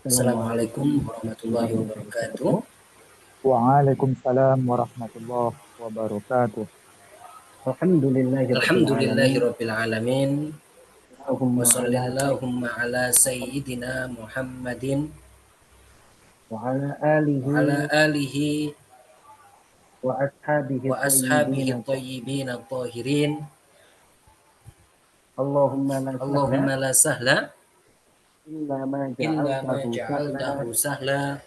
Assalamualaikum warahmatullahi wabarakatuh. Waalaikumsalam warahmatullahi wabarakatuh. Alhamdulillahirabbil alamin. Wa Allahumma ala shallallahumma ala sayyidina Muhammadin wa ala wa ala alihi alihi wa ashabihi wa ashabihi thayyibin. thayyibin at-tahirin. Allahumma la sahla Allahumma la sahla illa ma illa ma ja'altahu sahla ja'altahu sahla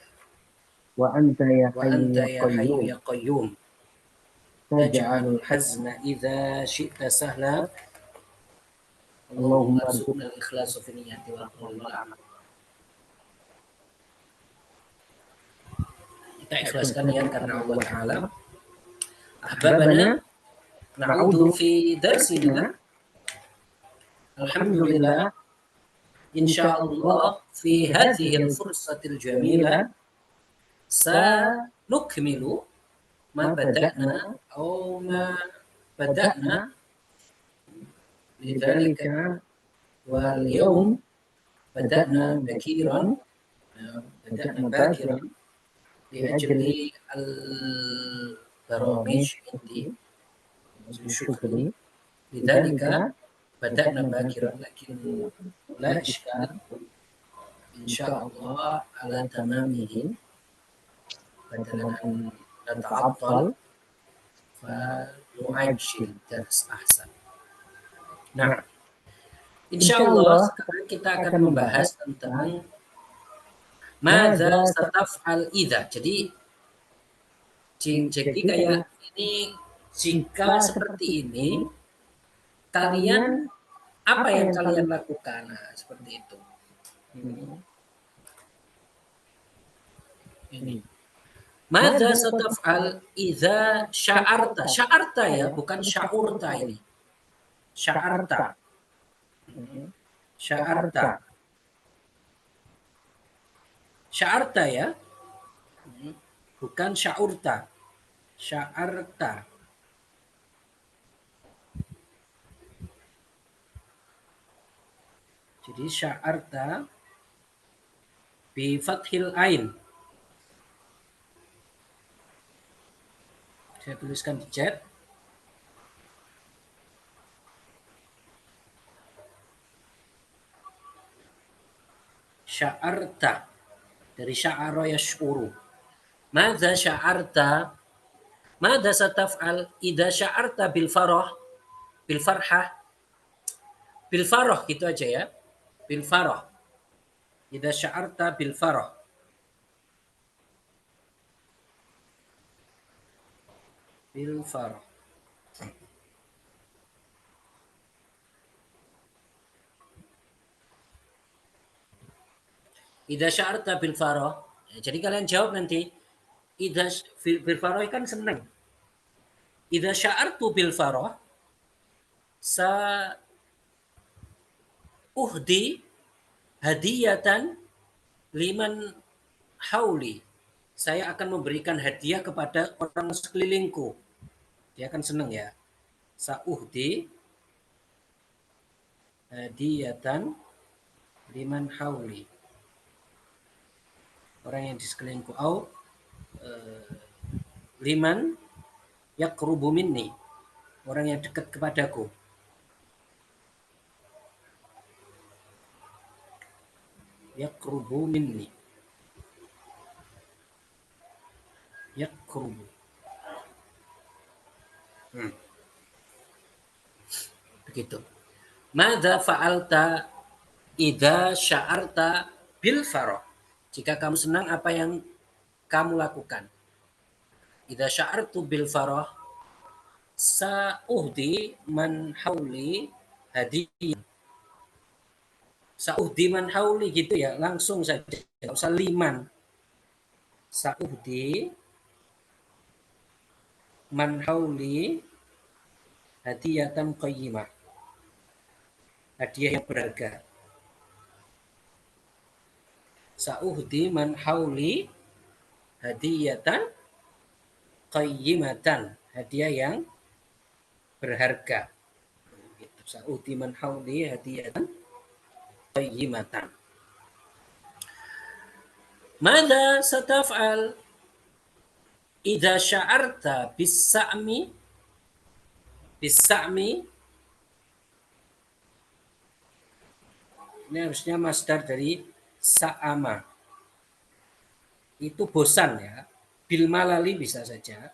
wa anta ya wa hayyu anta ya ya hayyu qayyum ya qayyum. taj'alul Taj'alul hazna idza syi'ta sahla. Allahumma Allahumma arzuqna al-ikhlasa fi niyyati wal qawli wal amal. Kita ikhlaskan niat karena Allah Ta'ala. Ahbabana na'udu fi darsina. Alhamdulillah. Insyaallah fi hadhil fursatil jamila sanukmilu ma bada'na aw ma bada'na lidzalika wal yawm bada'na bakiran li ajli al baramij indi syukri lidzalika bada'na bakiran lakin la iskal insyaallah ala tamamihi badalan an nata'attal fa nu'ajjil dars ahsan. Nah, insyaallah sekarang kita akan membahas tentang madza sataf'al idza. Jadi kayak ini, jika seperti ini kalian apa yang kalian lakukan? Nah, seperti itu. Ini. Madza sataf'al idza sya'arta. Sya'arta ya, bukan sya'urta ini. Sya'arta. Sya'arta. Sya'arta ya. Bukan sya'urta. Sya'arta. Jadi sya'arta bi fathil ain. Saya tuliskan di chat. Sya'arta dari sya'ara yash'uru. Madza sya'arta? Madza sataf'al idza sya'arta bil farah? Bil farhah? Bil farah gitu aja ya. Bil farah. Idza sya'arta bil farah. Bil farah. Idza sya'arta bil farah. Ya, jadi kalian jawab nanti. Idza bil farah kan senang. Idza sya'artu bil farah sa uhdi hadiyatan liman hauli. Saya akan memberikan hadiah kepada orang sekelilingku. Dia akan senang ya. Sa'uhdi hadiyatan liman hauli. Orang yang di sekelilingku. Au liman yaqrubu minni. Orang yang dekat kepadaku. Yaqrubu minni. Yaqrubu. Begitu. Madza fa'alta idza sya'arta bil farah? Jika kamu senang, apa yang kamu lakukan? Idza sya'artu bil farah sa'uhdi man hauli hadiyah. Sa'uhdi man hauli gitu ya, langsung saja. Enggak usah liman. Sa'uhdi man hauli hadiyatan qayyimah. Hadiah yang berharga. Sa'uhdi man hauli hadiyatan qayyimatan. Hadiah yang berharga. Sa'uhdi man hauli hadiyatan qayyimatan. Mada sataf'al idza sya'arta bis-sa'mi ini harusnya masdar dari sa'ama. Itu bosan ya. Bil malali bisa saja.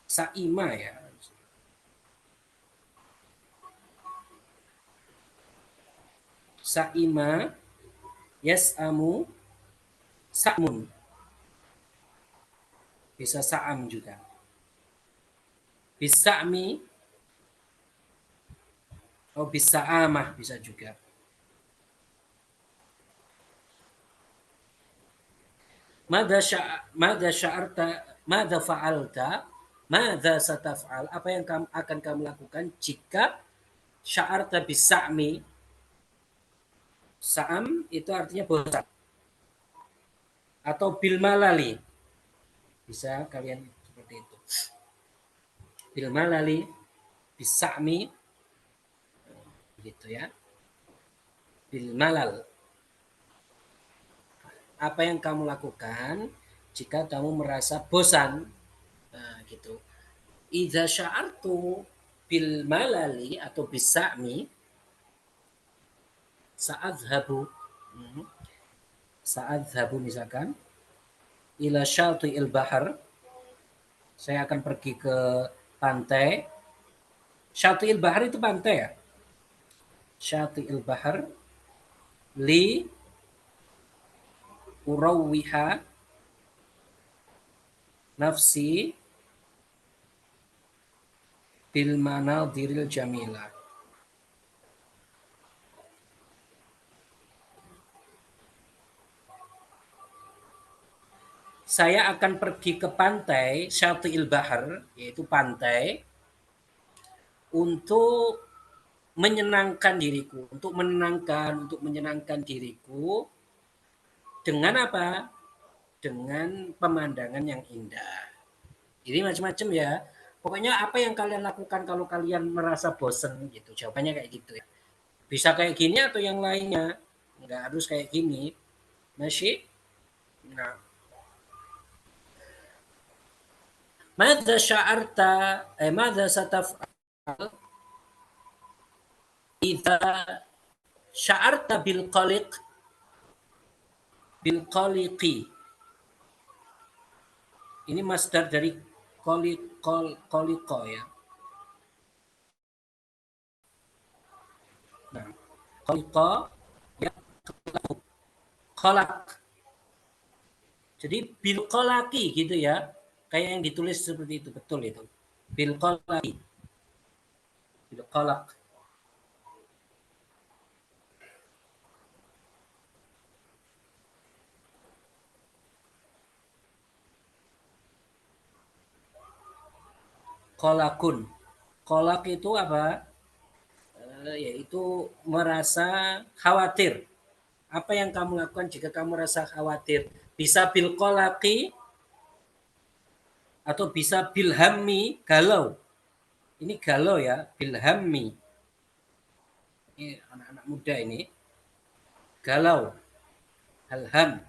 Sa'ima ya. Sa'ima yas'amu sa'mun. Bisa sa'am juga. Bisa'mi atau bisa'amah bisa juga. Mada sya'arta, mada fa'alta, mada sataf'al. Apa yang akan kamu lakukan jika sya'arta bisa'mi. Sa'am itu artinya bosan. Atau bil malali. Bisa kalian seperti itu. Bil malali, bisa'mi, gitu ya. Bil malal. Apa yang kamu lakukan jika kamu merasa bosan? Nah, gitu. Idza sya'artu bil malali atau bisa'mi sa'adhabu. Sa'adhabu misalkan ila syati'il bahar. Saya akan pergi ke pantai. Syati'il bahar itu pantai ya. Syati'il bahar li urawwiha nafsi bil manadiril jamilah. Saya akan pergi ke pantai Syati'il Bahar, yaitu pantai, untuk menyenangkan diriku, untuk menyenangkan diriku dengan apa? Dengan pemandangan yang indah. Jadi macam-macam ya. Pokoknya apa yang kalian lakukan kalau kalian merasa bosen gitu. Jawabannya kayak gitu ya. Bisa kayak gini atau yang lainnya. Nggak harus kayak gini. Masih? Nah. Mada sya'arta, mada sataf'al idza sya'arta bil qaliqi. Ini masdar dari qaliqa ya. Nah, qaliqa ya khalaq. Jadi bil qalaqi gitu ya. Kayak yang ditulis seperti itu, betul itu. Bil qalaqi. Bil qalaq. Qalaqun. Qalaq itu apa? Yaitu merasa khawatir. Apa yang kamu lakukan jika kamu merasa khawatir? Bisa bil qalaqi atau bisa bil hammi, galau. Ini galau ya, bil hammi. Ini anak-anak muda ini. Galau. Al-ham.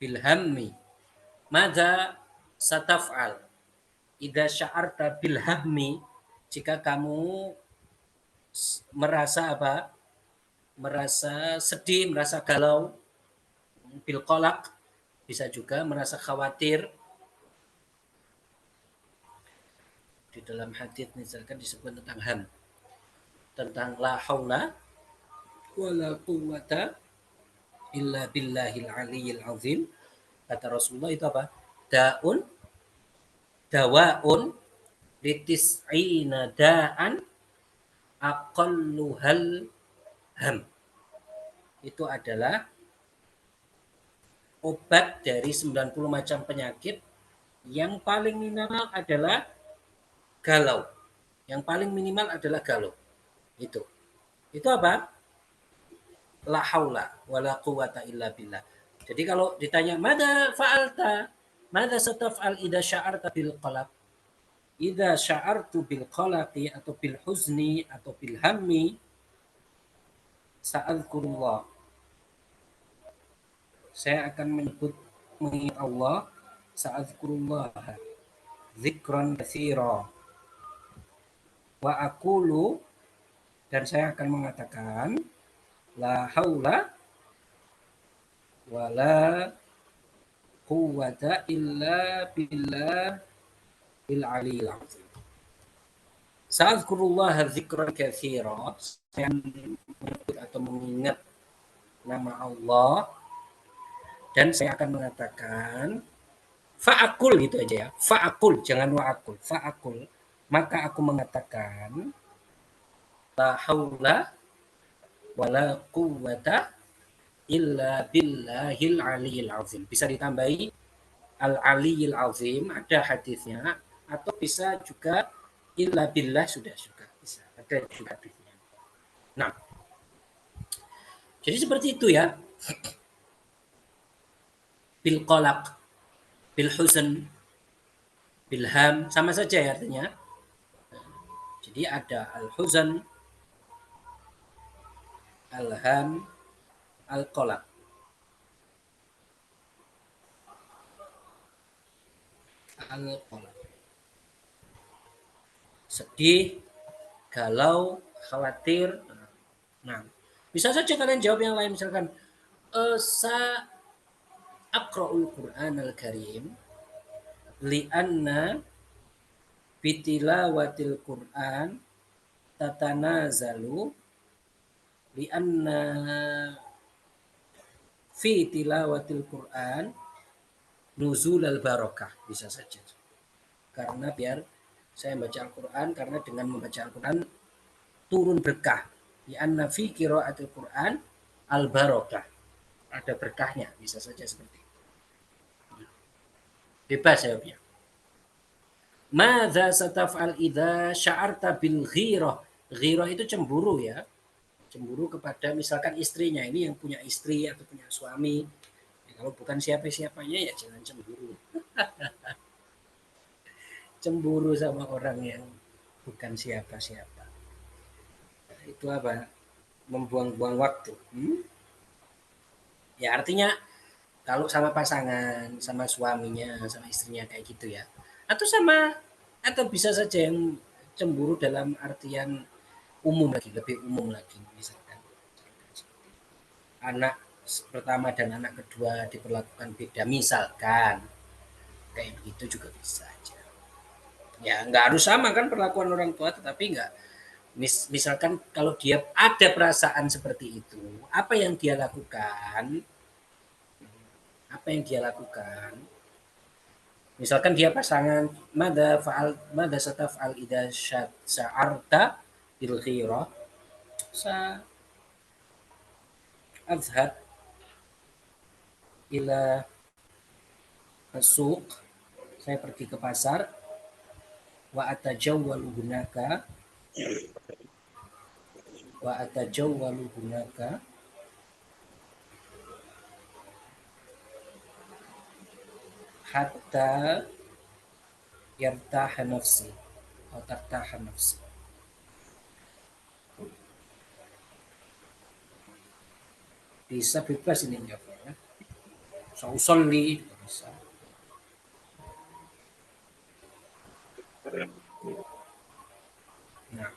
Bil hammi. Mada sataf'al. Idza sya'arta bil hammi, jika kamu merasa apa? Merasa sedih, merasa galau, bil qalaq, bisa juga merasa khawatir. Di dalam hadits misalkan disebut tentang ham, tentang la haula wala quwwata illa billahil aliyyil azim. Kata Rasulullah itu apa? Dawaun litis'ina da'an aqalluhal ham. Itu adalah obat dari 90 macam penyakit. Yang paling minimal adalah galau. Yang paling minimal adalah galau. Itu apa? La haula wala quwata illa billah. Jadi kalau ditanya mada fa'alta, mada sataf'al idza sya'arta bil qalaq? Idza sya'artu bil qalaqi atau bil huzni atau bil hammi sa'adkurullah. Saya akan mengingat Allah, sa'adzkurullah dzikran katsira. Wa aqulu, dan saya akan mengatakan la haula wala quwwata illa billahil aliyil azim. Sa'adzkurullah dzikran katsira. Saya menyebut atau mengingat nama Allah, dan saya akan mengatakan fa'akul, gitu aja ya. Fa'akul, jangan wa'akul. Fa'akul, maka aku mengatakan la haula wala quwwata illa billahil aliyil azim. Bisa ditambahi al aliyil azim, ada hadisnya, atau bisa juga illa billah, sudah juga bisa. Ada juga hadisnya. Nah, jadi seperti itu ya. Bil qalaq, bil huzn, bil ham, sama saja ya artinya. Jadi ada al huzn, al ham, al qalaq. Al qalaq. Sedih, galau, khawatir. Nah, bisa saja kalian jawab yang lain, misalkan sa aqra'ul Qur'an al-Karim li'anna bitilawatil Qur'an tatanazalu li'anna fi tilawatil Qur'an nuzul al-barakah. Bisa saja. Karena biar saya membaca Al-Quran, karena dengan membaca Al-Quran turun berkah. Li'anna fi qira'atil Qur'an al-barakah. Ada berkahnya, bisa saja seperti itu. Bebas jawabnya. Madza sataf'al idza sya'arta bil ghirah. Ghirah itu cemburu ya. Cemburu kepada misalkan istrinya, ini yang punya istri atau punya suami. Ya, kalau bukan siapa-siapanya ya jangan cemburu. Cemburu sama orang yang bukan siapa-siapa. Itu apa? Membuang-buang waktu. Ya artinya kalau sama pasangan, sama suaminya, sama istrinya kayak gitu ya. Atau bisa saja yang cemburu dalam artian umum lagi, lebih umum lagi, misalkan anak pertama dan anak kedua diperlakukan beda, misalkan kayak begitu juga bisa aja. Ya nggak harus sama kan perlakuan orang tua, tetapi nggak misalkan kalau dia ada perasaan seperti itu, apa yang dia lakukan? Apa yang dia lakukan? Misalkan dia pasangan, mada sataf'al idza sya'arta bil ghirah, sa azhab ila suq, saya pergi ke pasar, wa atajawwalu hunaka hatta yartaha nafsi atau tartaha nafsi. Bisa bebas ini jawabnya. Sausolli bisa. Nah,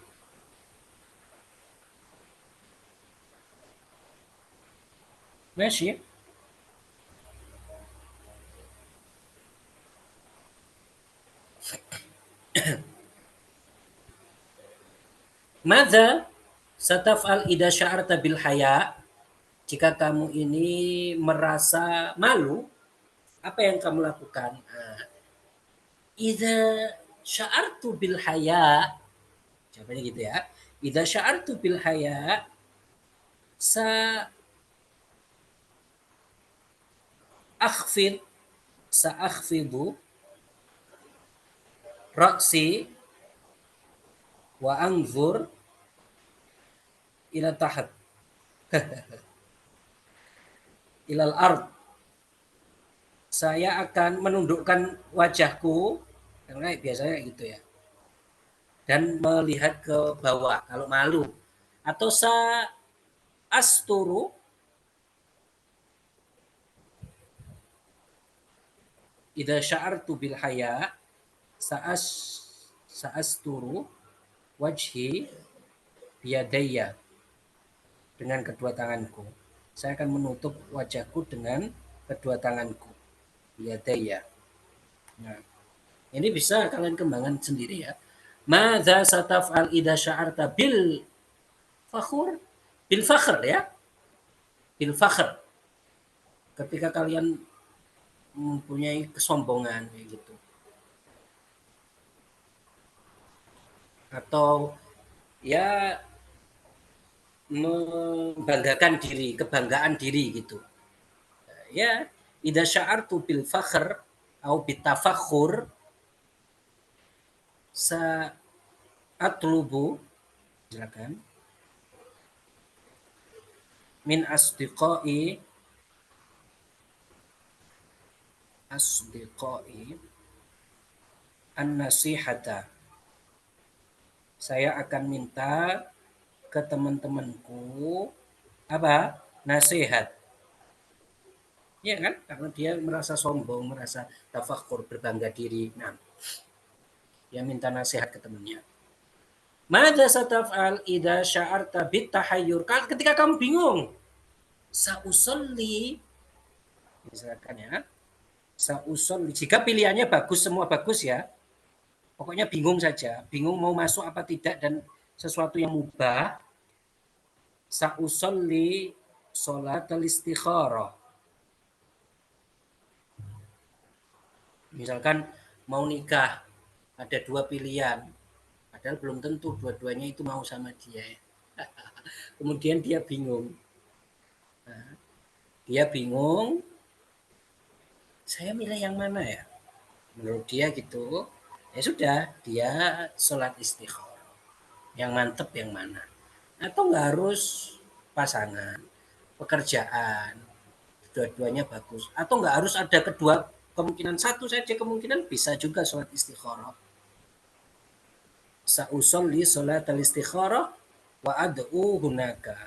masih. Madza sataf'al idza sya'arta bil haya? Jika kamu ini merasa malu, apa yang kamu lakukan? Idza sya'artu bil haya, jawabannya gitu ya. Idza sya'artu bil haya, sa akhfidu ra'si wa anzur ila tahat ilal ard. Saya akan menundukkan wajahku, karena biasanya gitu ya, dan melihat ke bawah kalau malu. Atau sa asturu idza sya'artu bil haya sa'as sa'asturu wajhi biyadayya, dengan kedua tanganku. Saya akan menutup wajahku dengan kedua tanganku. Biyadayya. Nah, ini bisa kalian kembangkan sendiri ya. Madza sataf'al idza sya'arta bil fakhur? Bil fakhr ya. Bil fakhr. Ketika kalian mempunyai kesombongan kayak gitu. Atau ya membanggakan diri, kebanggaan diri gitu. Ya, idza sya'artu bil fakhr atau bitafakhur sa'atlubu, silakan, min asdiqai an-nasihata. Saya akan minta ke teman-temanku apa? Nasihat. Ya kan? Karena dia merasa sombong, merasa tafakur, berbangga diri. Nah, dia minta nasihat ke temannya. Mada sataf'al idza sya'arta bitahayyur? Ketika kamu bingung, sausolli, misalkan ya, sausolli. Jika pilihannya bagus, semua bagus ya. Pokoknya bingung saja, bingung mau masuk apa tidak dan sesuatu yang mubah. Sausolli sholatal istikharah. Misalkan mau nikah, ada dua pilihan, padahal belum tentu dua-duanya itu mau sama dia. Kemudian dia bingung. Nah, dia bingung, saya milih yang mana ya? Menurut dia gitu, ya sudah, dia sholat istikharah. Yang mantep yang mana? Atau nggak harus pasangan, pekerjaan, dua-duanya bagus. Atau nggak harus ada kedua kemungkinan, satu saja kemungkinan, bisa juga sholat istikharah. Sa'usolli sholat al-istikharah wa ad'u hunaka.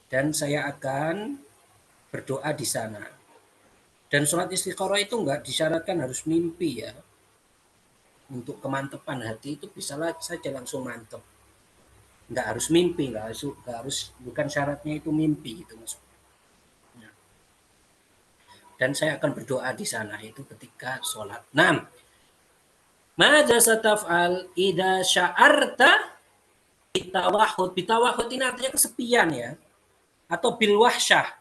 Dan saya akan berdoa di sana. Dan sholat istikharah itu enggak disyaratkan harus mimpi ya. Untuk kemantepan hati itu bisa saja langsung mantep. Enggak harus mimpi, enggak harus, bukan syaratnya itu mimpi itu maksudnya. Nah. Dan saya akan berdoa di sana itu ketika sholat. Nah, madza sataf'al idza sya'arta bitawahud. Bitawahud ini artinya kesepian ya. Atau bil wahsyah.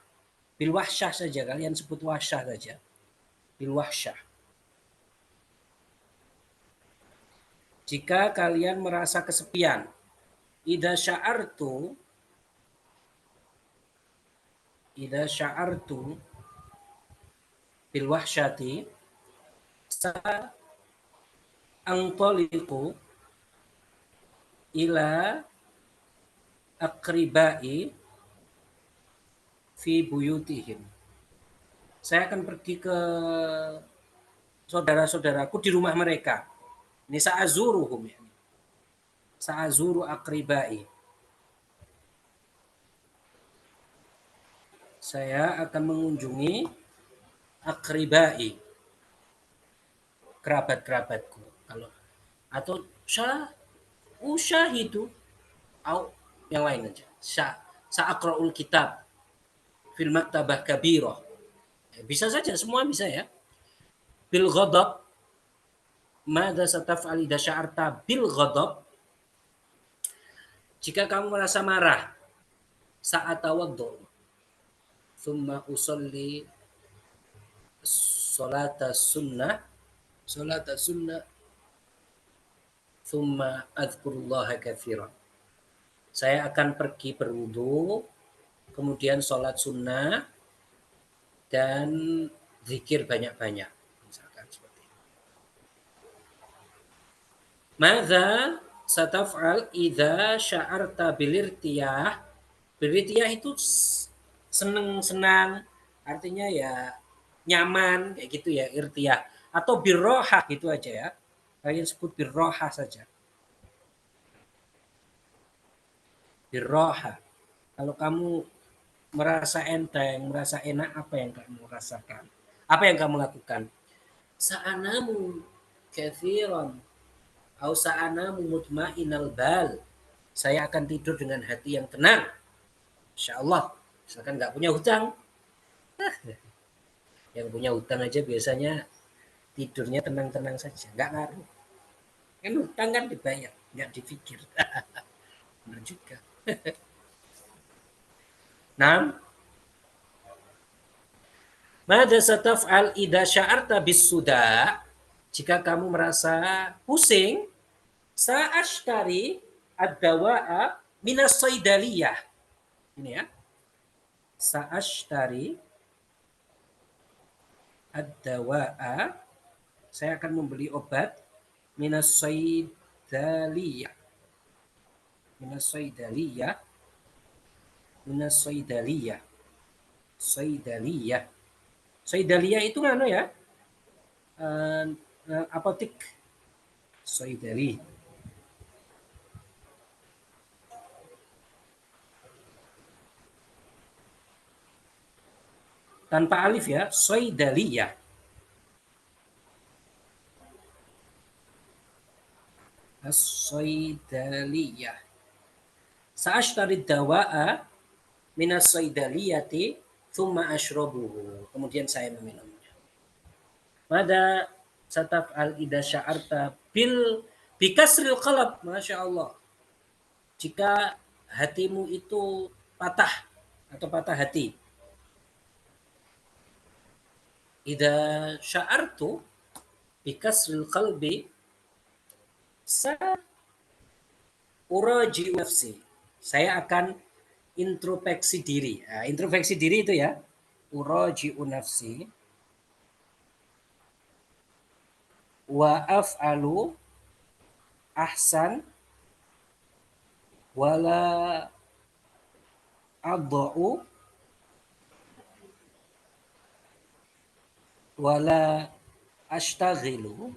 Bil wahsyah saja, kalian sebut wahsyah saja. Bil wahsyah. Jika kalian merasa kesepian, idza sya'artu bil wahsyati sa antaliqu ila aqribai fi buyutihim. Saya akan pergi ke saudara-saudaraku di rumah mereka. Ini sa'azuruhum ya. Sa'azuru aqribai. Saya akan mengunjungi aqribai, kerabat-kerabatku. Kalau atau usyahidu atau yang lain aja. Sa'aqra'ul kitab fil maktabah kabirah. Bisa saja, semua bisa ya. Bil ghadab, madza sataf'al idza sya'arta bil ghadab? Jika kamu merasa marah, saat tawaddu, thumma usolli salata sunnah, thumma adhkurullaha katsiran. Saya akan pergi berwudu, kemudian sholat sunnah, dan zikir banyak-banyak. Misalkan seperti itu. Madza sataf'al idza sya'arta bilirtiyah? Bilirtiyah itu senang-senang, artinya ya nyaman kayak gitu ya, irtiyah. Atau birroha gitu aja ya. Kalian sebut birroha saja. Birroha. Kalau kamu merasa enteng, merasa enak, apa yang kamu rasakan? Apa yang kamu lakukan? Sa'anamu kathiran au sa'anamu mutmainal bal. Saya akan tidur dengan hati yang tenang. Insya Allah. Misalkan nggak punya hutang. Yang punya hutang aja biasanya tidurnya tenang-tenang saja. Nggak ngaruh. Kan hutang kan dibayar. Nggak dipikir. Benar juga. Nah, mada sataf'al idza sya'arta bis-suda? Jika kamu merasa pusing, sa'ashtari ad-dawa'a minas saidaliyah. Ini ya. Sa'ashtari ad-dawa'a, saya akan membeli obat minas saidaliyah. Minas saidaliyah. Minas saidaliyah. Saidaliyah. Saidaliyah itu mana ya? Apotik. Saidali. Tanpa alif ya, saidaliyah. As-saidaliyah. Sa'ashtari dawa'a minas saidaliyati thumma ashrabuhu. Kemudian saya meminumnya. Mada sataf'al idza sya'arta bikasril qalb. Masya Allah. Jika hatimu itu patah atau patah hati. Idza sya'artu bikasril qalbi uraji nafsi. Saya akan introspeksi diri. Nah, introspeksi diri itu ya. Uraji nafsi wa af'alu ahsan wala adha'u wala ashtaghilu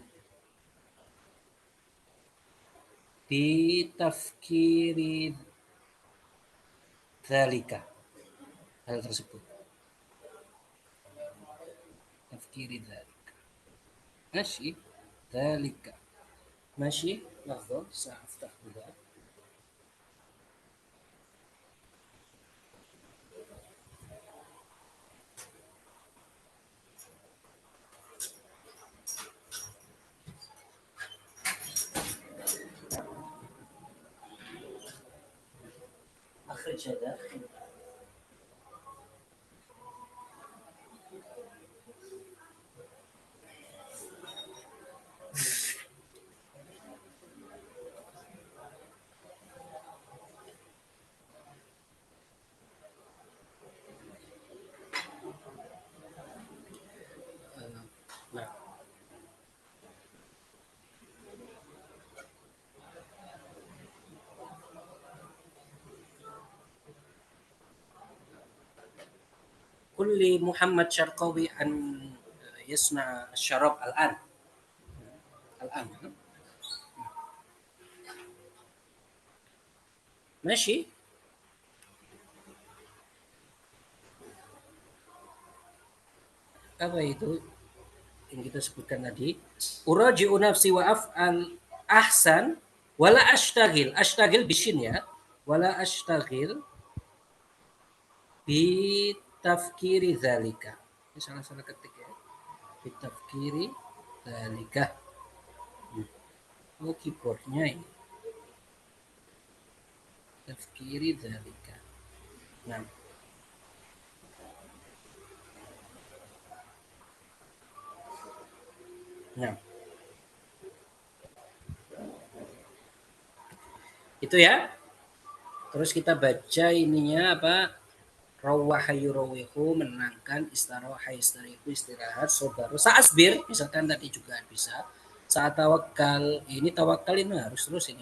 bi tafkiri dzalika, hal tersebut. Tafkiri dzalika. Masih dzalika. Masih lafaz sa'aftah juga. أخرج داخل nah. Kulli Muhammad Syarqawi an yasna syarab al-an. Al-an. Masih? Apa itu yang kita sebutkan tadi? Uraji'u nafsi wa af'al ahsan wala ashtagil. Ashtagil bishin ya. Wala ashtagil bi tafkiri dzalika. Ini salah-salah ketik ya. Bi tafkiri dzalika. Oh, keyboardnya ini. Tafkiri dzalika. Nah. Nah. Itu ya. Terus kita baca ininya apa? Rawaha yurawihu, menenangkan, istirahat istariku, istirahat, sobaru. Sa'asbir, misalkan tadi juga bisa. Saat tawakal, ini tawakal ini harus terus ini.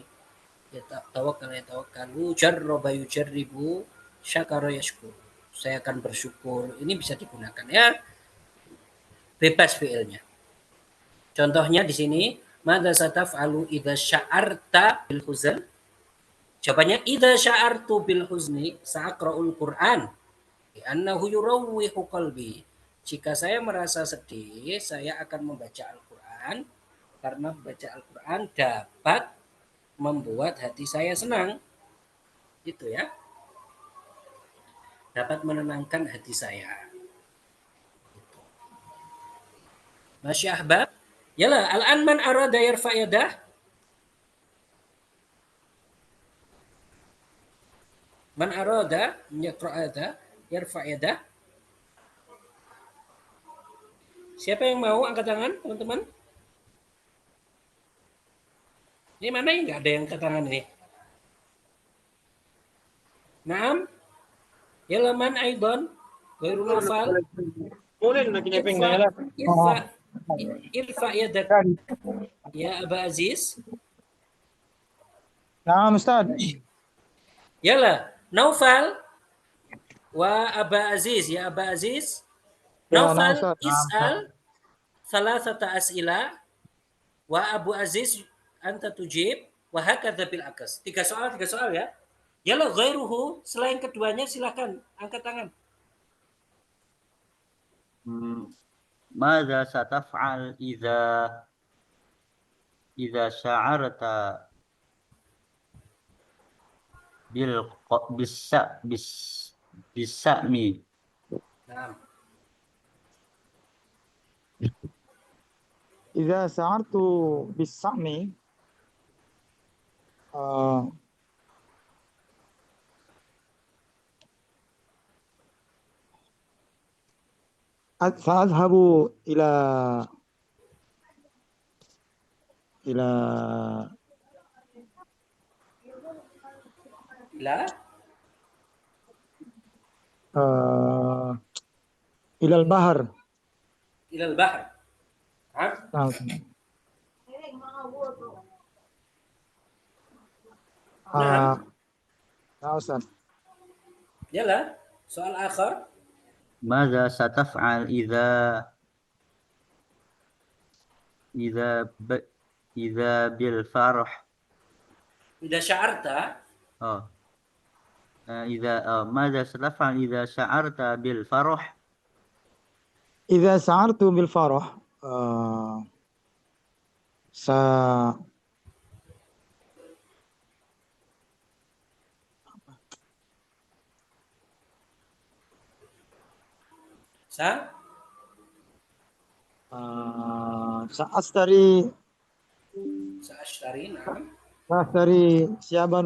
Ya tawakal ya tawakalu, jarraba yujarribu, syakara yashkur. Saya akan bersyukur. Ini bisa digunakan ya. Bebas fiilnya. Contohnya di sini, madza sataf'alu idza sya'arta bil huzn? Jawabannya idza sya'artu bil huzni sa'aqra'ul Qur'an. Li'annahu yurawwihu qalbi. Jika saya merasa sedih, saya akan membaca Al-Quran karena membaca Al-Quran dapat membuat hati saya senang. Gitu ya. Dapat menenangkan hati saya. Masya Ahbab. Yalah, al-an man arada yarfa yadah. Man arada yaqra'ada yarfa yadah. Siapa yang mau angkat tangan, teman-teman? Ini mana yang nggak ada yang angkat tangan ini? Naam. Yalah man aidan. Ghairul nafal. Irfa, irfa, irfa yadak. Ya Aba Aziz. نعم أستاذ. Yalah, Naufal wa Aba Aziz. Ya Aba Aziz. يا نعم Naufal أستاذ. نعم. is'al thalathata as'ila wa Abu Aziz anta tujib wa hakadha bil akas. Tiga soal ya. Yalah ghairuhu, selain keduanya silakan angkat tangan. ماذا ستفعل إذا شعرت بالسأم؟ Nah, إذا شعرت بالصعم سأذهب إلى إلى ila إلى البحر. ila al-bahr. نعم. Nah, نعم أستاذ. yalah soal akhir. ماذا ستفعل إذا بالفرح؟ Idza sya'arta ماذا ستفعل إذا شعرت بالفرح؟ إذا شعرت بالفرح س sa سأشتري sa'ashtari. Nah. ثيابا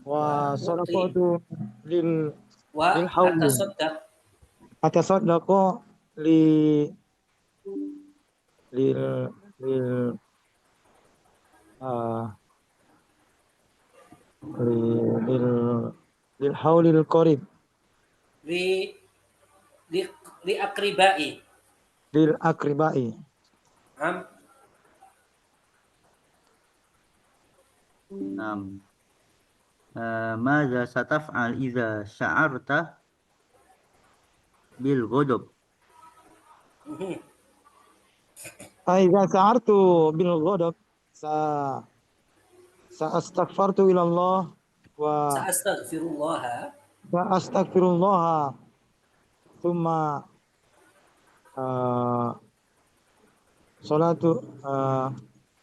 وصدقات Wa للحول. atasaddaq. أتصدق ل لل لل للحول القريب. li li li akribai. للأقرباء. Am نعم. ماذا ستفعل إذا شعرت بالغضب؟ إذا شعرت بالغضب سأستغفرت إلى الله sa'astaghfirullah وأستغفر الله ثم صلاة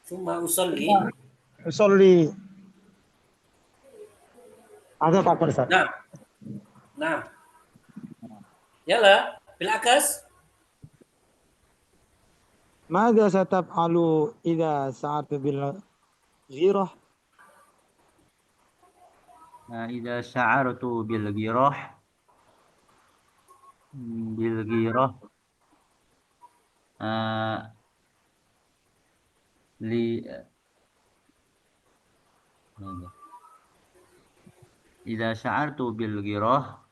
thumma usalli. أصلي. هذا Pak Ustaz. Nah. Nah. Yalah, bil akas. ماذا ستفعل إذا شعرت بالغيرة؟ إذا شعرت بالغيرة إذا شعرت بالغيرة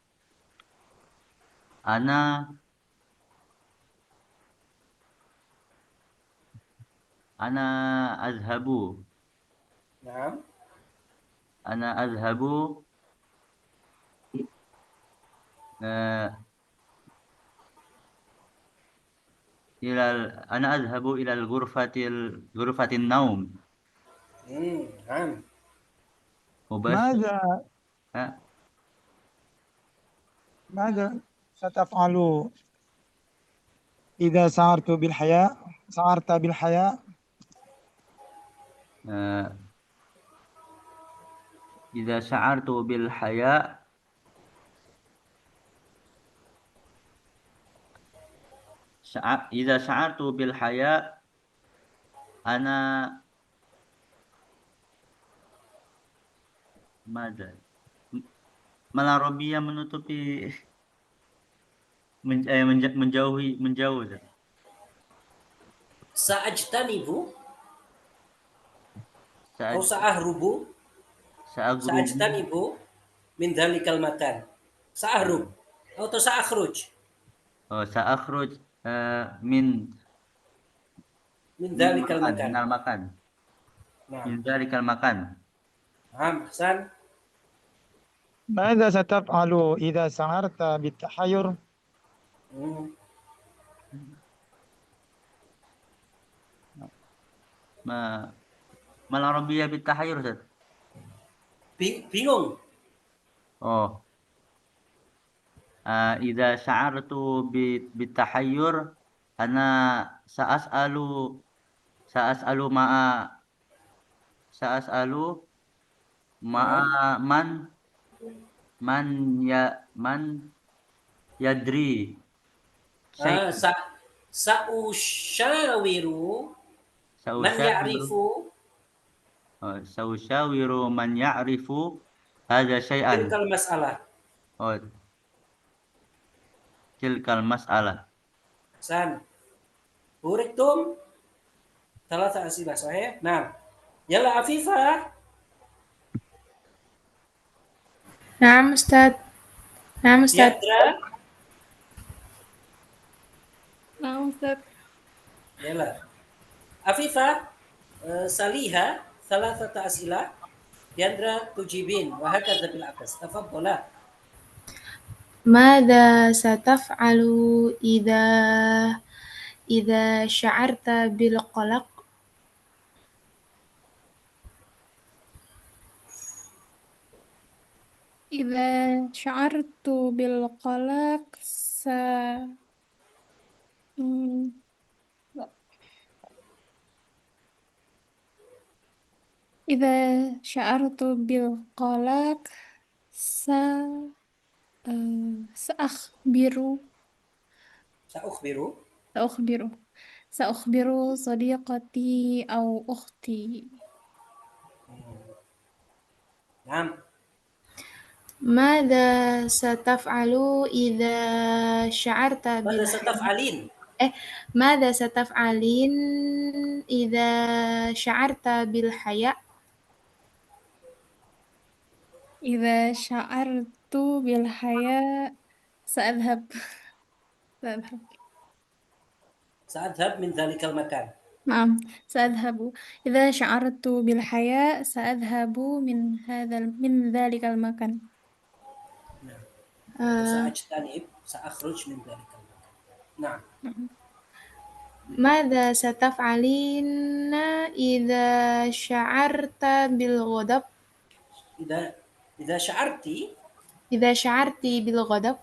أنا أذهب Nah. أذهب إلى غرفة النوم Nah. مباشرة. ماذا ستفعل إذا شعرت بالحياء آه، إذا شعرت بالحياء إذا شعرت بالحياء أنا ماذا Malarobia menutupi menjauh Ustaz. Sa'ajtanibu atau Saat Sa'agrubu sa'ajtanibu min dhalikal makan. Sa'ahrub atau sa'akhruj Sa'akhruj min min min dhalikal makan makan. minal makan Nah, min dzalikal makan. Hasan. ماذا ستفعل إذا شعرت بالتحير Hmm. Ma Malarobia bitahayur Ustaz. Bingung. Oh, idza sya'artu bitahayyur ana sa'as'alu sa'as'alu ma'a man yadri syai' Ah, sa'usyawiru man sausyawiru ya'rifu sausyawiru man ya'rifu hadza syai'an. tilkal mas'alah. Oh, tilkal mas'alah. Hasan. Burektum. Thalatha as'ilah sahih. Nah. Yalla Afifah. نعم أستاذ. نعم أستاذ. Diandra. نعم أستاذ. Yalla. Afifah. Saliha. Thalathata as'ilah. Diandra tujibin. Wahakadha bil akas. Tafaddola. ماذا ستفعل إذا شعرت بالقلق؟ إذا شعرت بالقلق إذا شعرت بالقلق سأخبر Sa'ukhbiru. سأخبر سأخبر صديقتي أو أختي. Naam. ماذا ستفعل إذا شعرت Mada sataf'alin. ماذا ستفعلين إذا شعرت بالحياء؟ إذا شعرت بالحياء سأذهب Sa'adhab min dhalikal makan. نعم سأذهب. إذا شعرت بالحياء سأذهب من ذلك المكان. Sa'ajtanib. Sa'akhruj min dhalikal makan. Nah. ماذا ستفعلين إذا شعرت بالغضب؟ إذا شعرتي. إذا شعرت بالغضب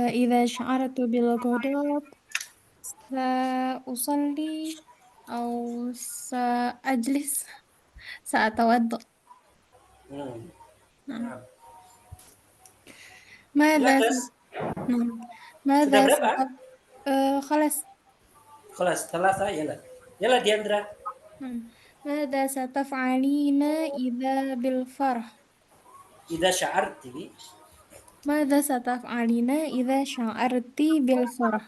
إذا شعرت بالغضب سأصلي أو سأجلس سأتوضأ. Nah. ماذا Lakas. نعم. Sudah ماذا berapa? خلاص. Kelas thalatha. Yalla. Yalla Diandra. ماذا ستفعلين إذا بالفرح؟ إذا شعرتي. ماذا ستفعلين إذا شعرت بالفرح؟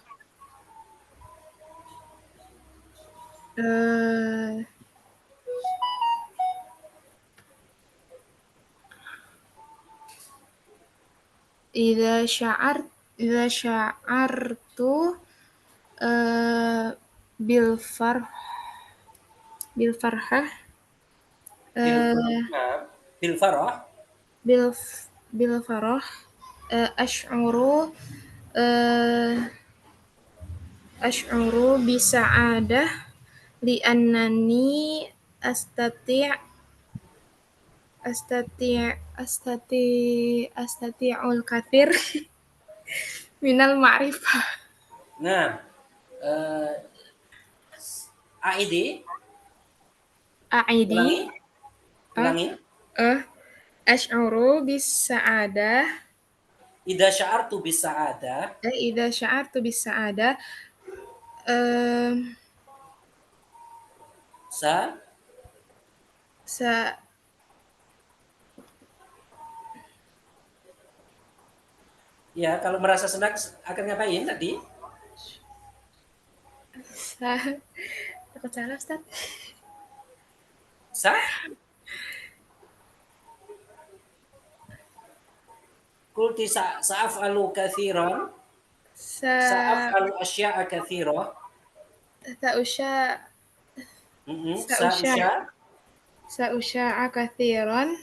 إذا شعرت بالفرحة بالفرح. بالفرح أشعر بسعادة لأنني أستطيع الكثير Minal ma'rifah. Nah, AID, A'idi. ulangi, ulangi. Asy'uru bis sa'adah. Idza sya'artu bis sa'adah, Idza sya'artu bis sa'adah. Eh, sa sa ya kalau merasa senang akan ngapain tadi? sa takut salah Ustaz. Sa Kulti sa'af'alu katsiran, Sa sa'af'alu asya'a katsira. Sa'usya Sa'usya Sa'usya, Sa'usya'a katsiran.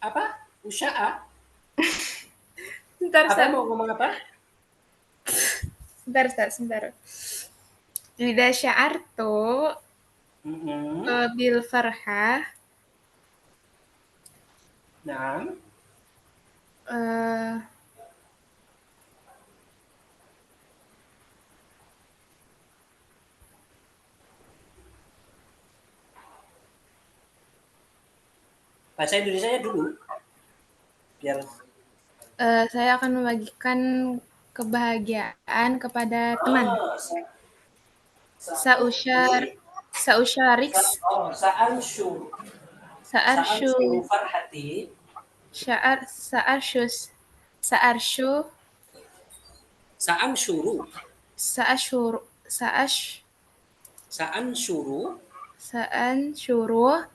apa? Usya'a. Sebentar, Apa Ustaz. mau ngomong apa? Sebentar, Ustaz, sebentar. Idza sya'artu bil farhah. Nah, eh bahasa Indonesianya dulu biar saya akan membagikan kebahagiaan kepada teman. oh, Sa'usyar Sa'usyariks sa'anshu Sa'arsyu farhati Sya'ar Sa'arsyus Sa'arsyu sa'anshuru Sa'asyur Sa'ash sa'anshuru Sa'ansyuru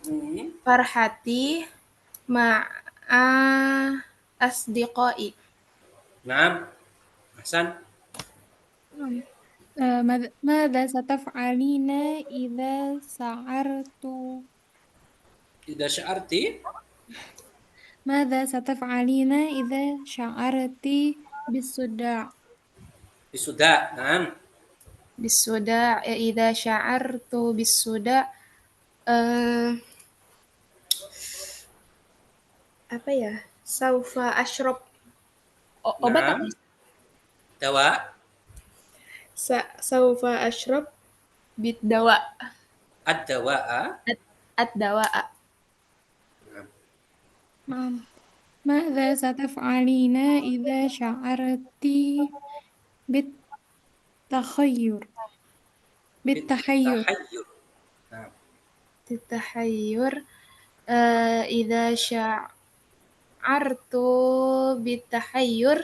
hmm, farhati ma'a asdiqai. nah, Hasan. ماذا ستفعلين إذا سعرت Idza sya'arti ماذا ستفعلين إذا شعرت بالصداع bisuda. Nah, بالصداع إذا شعرت بالصداع apa ya? Saufa ashrab obat nah, apa? dawa Saufa ashrab bid-dawa ad-dawa'a. ad-dawa. نعم. ماذا ستفعلين إذا شعرت بالتخير بالتحير Tahayyur. Nah, بالتحير إذا شعرت بالتحير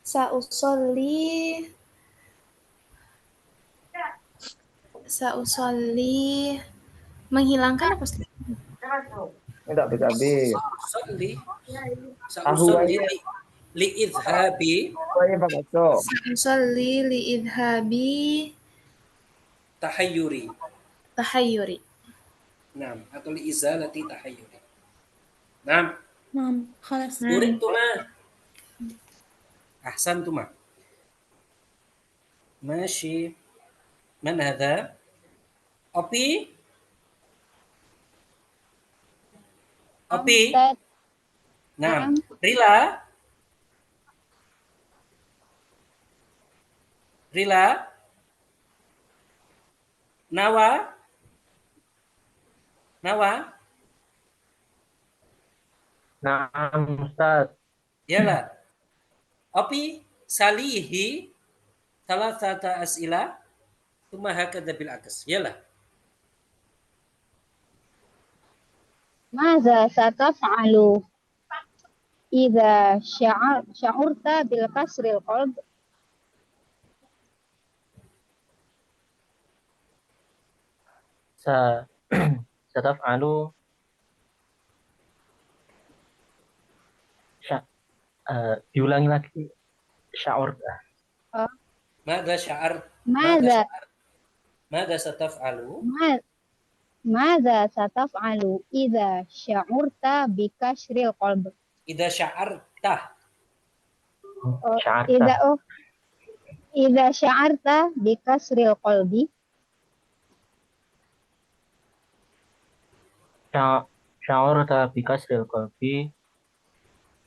سأصلي سأصلي menghilangkan apa Ustaz? Enggak habis-habis. sa'usalli Tahu sa'usalli aja. li idhabi Saya bakso. سأصلي لإذهاب tahayyuri. تحيري. Nah, atau li izalati tahayyuri. Nah, نعم خلاص. Uridtuma. Ahsantuma. ماشي. من هذا؟ أبي؟ أبي؟ نعم. Rila? Rila? Nawa? Nawa? Naam, Ustaz. Yalah. Api salihi thalathata as'ila thumma hakadha bil akas. Yalah. ماذا ستفعل إذا شعرت بالكسر القلب؟ Sataf'alu diulangi lagi sya'ur. Mada sya'ar? ماذا Mada sataf'alu? ماذا ستفعل إذا شعرت بكسر القلب؟ Idza sya'arta. Sya'arta. إذا شعرت بكسر القلب sya'urta bi kasril qalbi.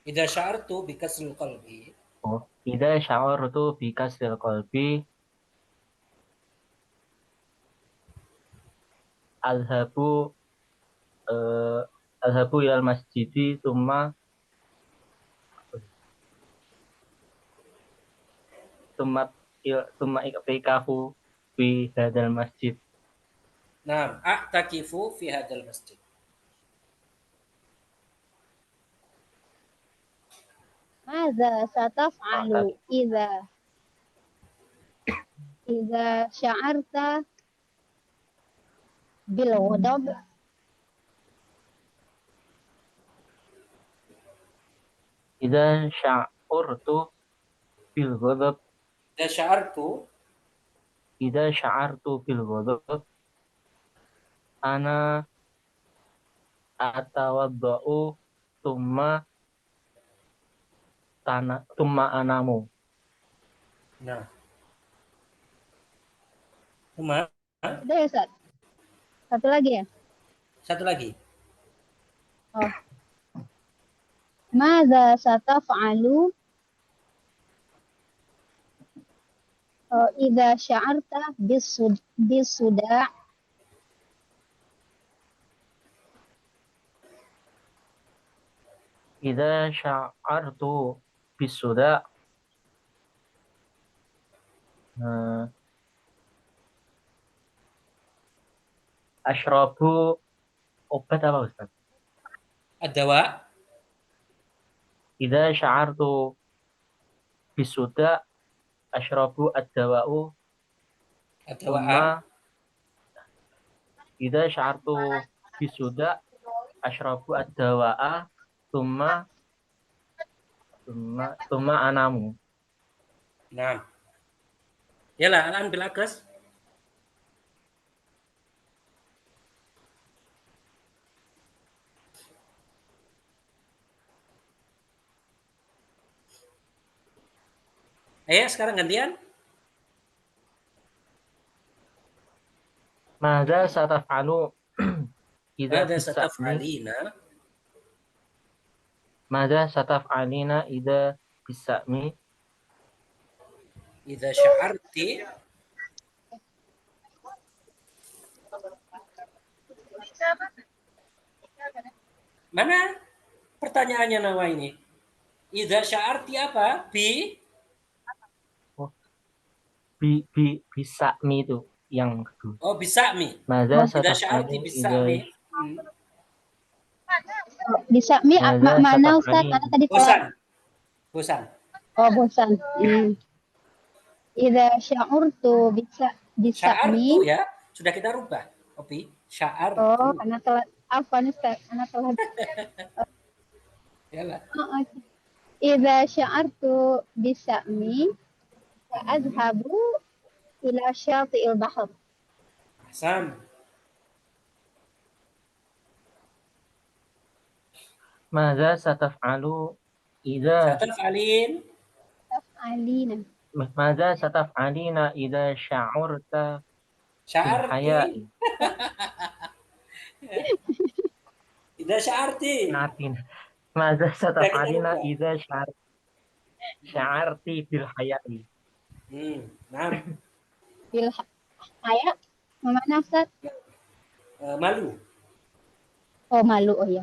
Idza sya'artu bi kasril qalbi. Oh, idza sya'urtu bi kasril qalbi azhabu eh, azhabu ilal masjidi summa iktikafu fi hadal masjid. Naam, a'takifu fi hadzal masjid. ماذا ستفعل إذا شعرت بالغضب؟ Idza sya'urtu bil ghadab Idza sya'artu idza sya'artu bil ghadab ana atawaddau tumma anamu. Nah. Uma, Ada ya, Ustaz? Satu lagi ya? satu lagi. Oh. ماذا ستفعل إذا شعرت بالصداع؟ Idza sya'artu bisuda asyrabu obat apa Ustaz? Ad-dawa, Idza sya'artu bisuda asyrabu ad-dawa'u ad-dawa'a. idza sya'artu bisuda asyrabu ad-dawa'a tumma anamu. Nah. Yala, الآن بالعكس. Ayo sekarang gantian. Madza sataf'alu idza Madza bisa'mi sataf'alina Madza sataf'alina idza bisa'mi idza sya'arti. Mana pertanyaannya Nawa ini? Idza sya'arti apa? bisa'mi itu yang kedua. Oh, bisa'mi. Madza Idza sya'arti sataf'alu bisa'mi. idza Bisa mi Madza mana Ustaz? sataf'alina Mana tadi Bosan. Bosan. Oh, bosan. Idza sya'urtu Sya'artu bisa'mi. ya. Sudah kita rubah. Opi, sya'artu. Oh, karena telat. Apa nih Ustaz? Karena telat. Yalah. Oh, oke. Idza sya'artu bisa'mi azhabu ila syati'il bahr. Hasan. Madza sataf'alu idza Sataf'alin. Alina. Madza sataf'alina idza sya'urta bil Sya'arti. haya'i. Idza sya'arti. Natin. Madza sataf'alina rubah. idza sya'arti bil haya'i. Nah. Bil haya. Mana Ustaz? Malu. Oh, malu. Oh ya.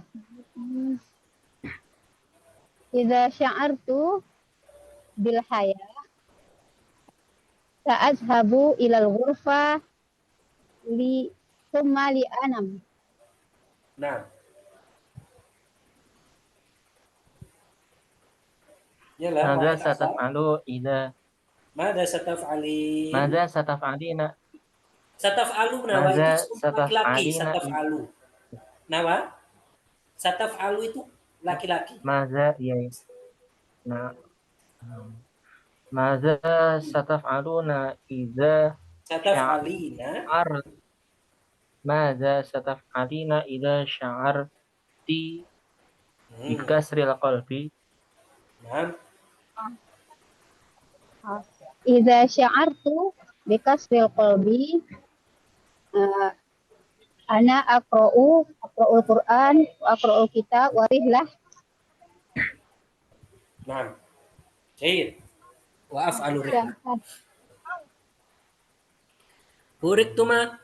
Idza sya'artu bil haya sa'azhabu ilal ghurfa thumma li anam. Nah. Yalah. Madza wahid asar. sataf'alu idza Madza sataf'alin. Madza sataf'alina Sataf'alu Nawa itu Madza laki-laki. sataf'alina Sataf'alu. Nawa. Sataf'alu itu laki-laki. Madza ya. Nah. Madza sataf'aluna idza Sataf'alina. Madza sataf'alina idza sya'arti bi kasril qalbi. Nah. Idza sya'artu bi kasril qalbi Ana aqra'ul Qur'an, wa aqra'ul kitab, wa rihlah. Naam. Jayyid. Wa af'alu rihlah. Buriktuma.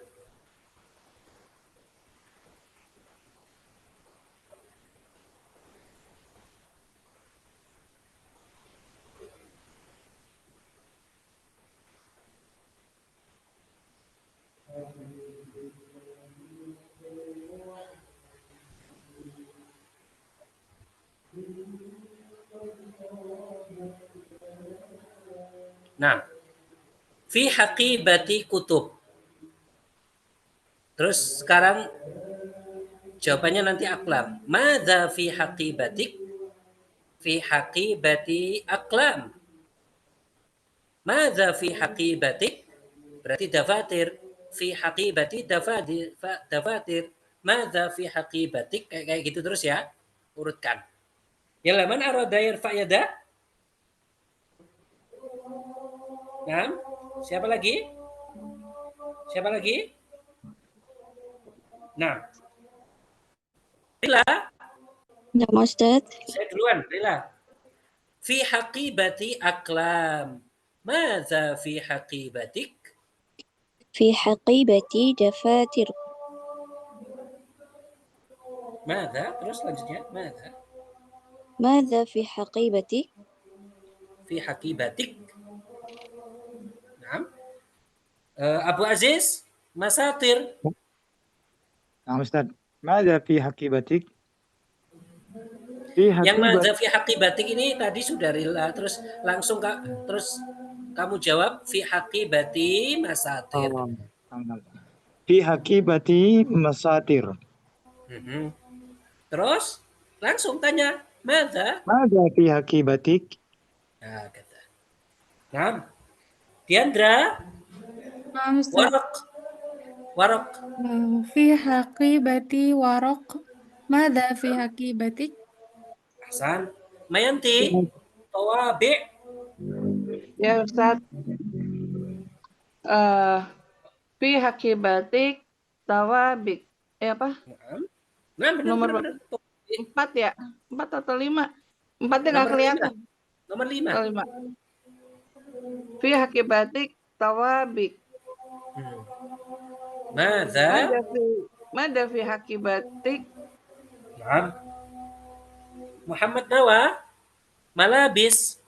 Nah, fi haqibati kutub. Terus sekarang jawabannya nanti aklam. Madza fi haqibatik? Fi haqibati aklam. Madza fi haqibatik? Berarti dafatir. Fi haqibati dafatir. Madza fi haqibatik? Kayak gitu terus ya. Urutkan. Yalla man arada yarfa yada? Nah, siapa lagi? Siapa lagi? Nah, Rila, Ya, Ustaz. saya duluan, Rila. Fi haqibati aklam. Madza fi haqibatik? Fi haqibati dafatir. Madza? Terus selanjutnya, madza? Madza fi haqibati? Fi haqibatik. Nah. Abu Aziz, masatir. Nah, Ustaz. Mada fi haqibatik? Fi Yang madza haqibat. fi haqibatik ini tadi sudah Rila, terus langsung terus kamu jawab fi haqibati masatir. Fi haqibati masatir. Terus langsung tanya, madza? Mada fi haqibatik? Nah, kata. Nah, Diandra, warok. Fi haqibati waraq. Madza fi haqibatik? Hasan, Mayanti, tawabi. Ya Ustaz, fi hakibatik tawabik. Apa? Nah, benar, Nomor benar. 4 ya? 4 atau 5? 4-nya nggak Nomor kelihatan. Nomor 5. Oh, 5. Fi hakibatik tawabik. Madza? Mada fi hakibatik. Nah. Muhammad Nawa, malabis.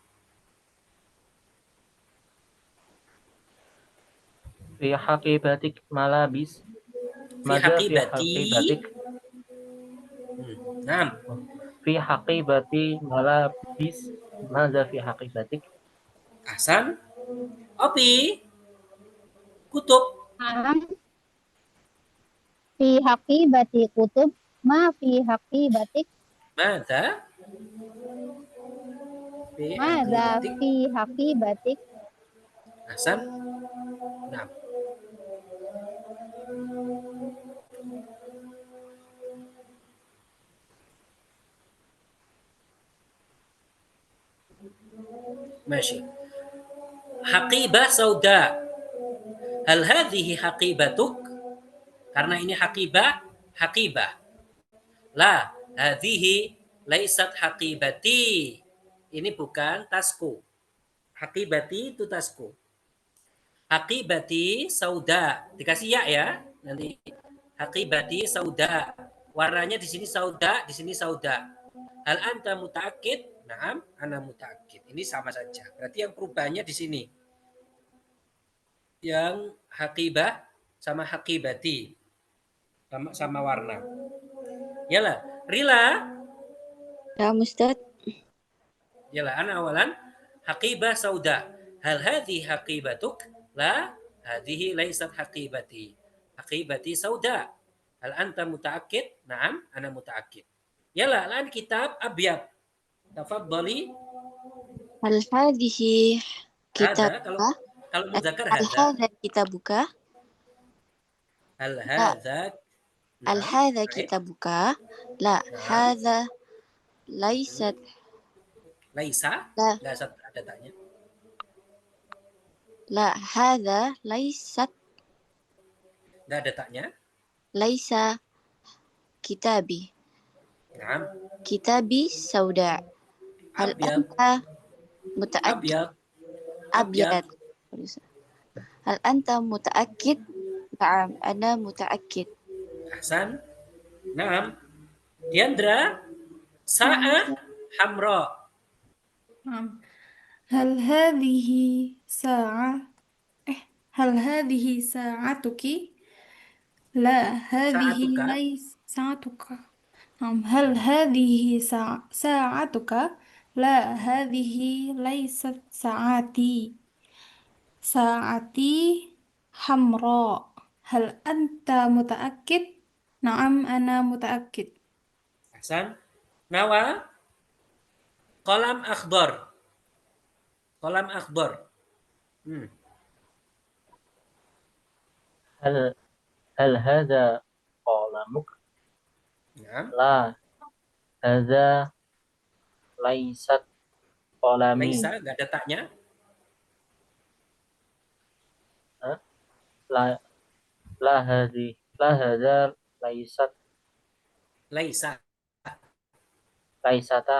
Fi haqibatik malabis. Fi Madza fi haqibati. haqibatik? Naam. Fi haqibati malabis. Madza fi haqibatik? Hasan. Opi. Kutub. Fi haqibati kutub, ma fi haqibatik? Madza? Fi Madza haqibatik. fi haqibatik? Hasan. Naam. Masih. Haqibah sauda. Hal hadhihi haqibatuk? Karena ini haqibah. La, hadhihi laisat haqibati. Ini bukan tasku. Haqibati itu tasku. Haqibati sauda. Dikasih ya nanti. Haqibati sauda. Warnanya di sini sauda, di sini sauda. Hal anta muta'akkid? Naam, ana muta'akkid. Ini sama saja. Berarti yang perubahannya di sini. Yang haqibah sama haqibati. Sama warna. Yalah, Rila. Ya, Ustaz. Yalah, ana awalan. Haqibah sauda. Hal hadhi haqibatuk? La, hadhihi laisat haqibati. Haqibati sauda. Hal anta muta'akkid? Naam, ana muta'akkid. Yalah, lan kitab abyad. Tafaddali. Hal hadhihi Hada, kitabuka? kalau muzakkar Hal hada. hadha kitabuka? Hal hadza. Hal hadha kitabuka? La, hadha laisat. Laisa? La. Enggak ada tanya. La, hadha laisat. Enggak ada tanya. laisa kitabi. Naam. Kitabi sauda. Hal Abyad. anta mutaakkid? Abyad. Abyad. Hal anta mutaakkid? Na'am, ana mutaakkid. Ahsan. Naam. Diandra, sa'a hamra. نعم. هل هذه ساعة هل هذه ساعتك؟ لا هذه Sa'atuka. ليس ساعتك. نعم. هل هذه ساعتك؟ لا هذه ليست ساعتي. ساعتي حمراء. هل أنت متأكد؟ نعم أنا متأكد. Ahsan. Nawa, kolam akhbar. Kolam akhbar. هل هذا قلمك؟ Naam. لا هذا ليست قلمي. Laisa, nggak ada taknya. لا هذا ليست Laisa. ليست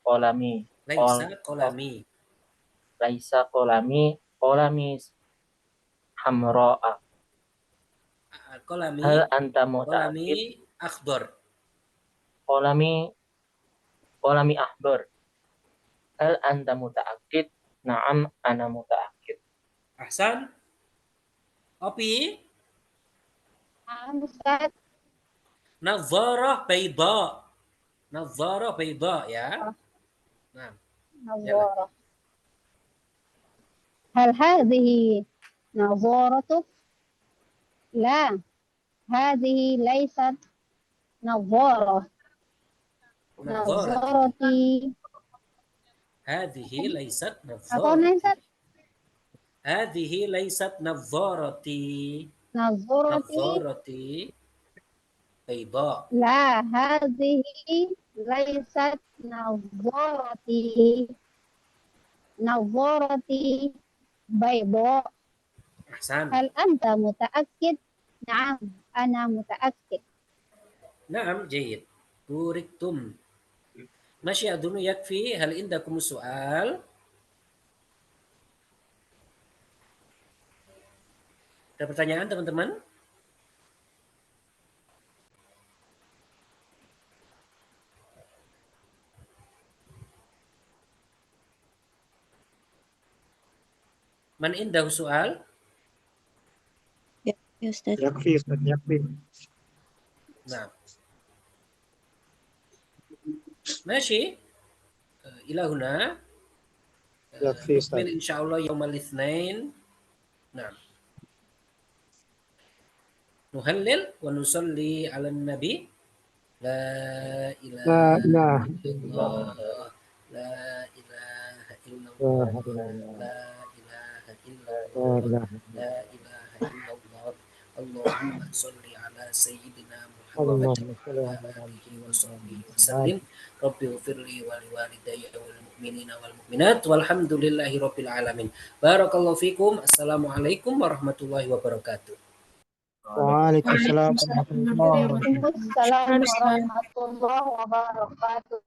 قلمي. Laisa kolami. ليس قلمي حمراء. Kolami. هل أنت متأكد؟ Kolami akhbar. قلمي أحمر. هل أنت متأكد؟ نعم أنا متأكد. Ahsan. Opi. Naam, Ustaz. Nadharah bayda. Nadharah bayda ya. Nah. نظارة. هل هذه نظارتك؟ لا هذه ليست نظارة. نظارتي. Hadhihi laysat Apa Ustaz? nadharati. Hadhihi laysat nadharati. نظارتي. Nadharati bayda. لا هذه ليست نظارتي. نظارتي بيضاء. Ahsan. هل أنت متأكد؟ نعم أنا متأكد. Naam, jayyid. Buriktum. Masih adunu yakfi. Hal indakum soal? Ada pertanyaan teman-teman? Man indahu soal? Ya Ustaz. Yakfi Ustaz, yakfi. Nah. Masih? Ila huna. Yakfi Ustaz. Nukmil insyaallah yaumal itsnain. Nah. Nuhallil wa nusalli ala nabi. La La ilaha ilaha illallah. La ilaha illallah. La ilaha illallah. La ilaha illallah. Allahumma salli ala sayyidina Muhammad wa alihi wa sahbihi wa sallim. Rabbi ighfirli wa liwalidayya wal mu'minina wal mu'minat walhamdulillahi rabbil alamin. Barakallahu fikum. Assalamualaikum warahmatullahi wabarakatuh. Waalaikumsalam warahmatullahi wabarakatuh. Waalaikumsalam warahmatullahi wabarakatuh.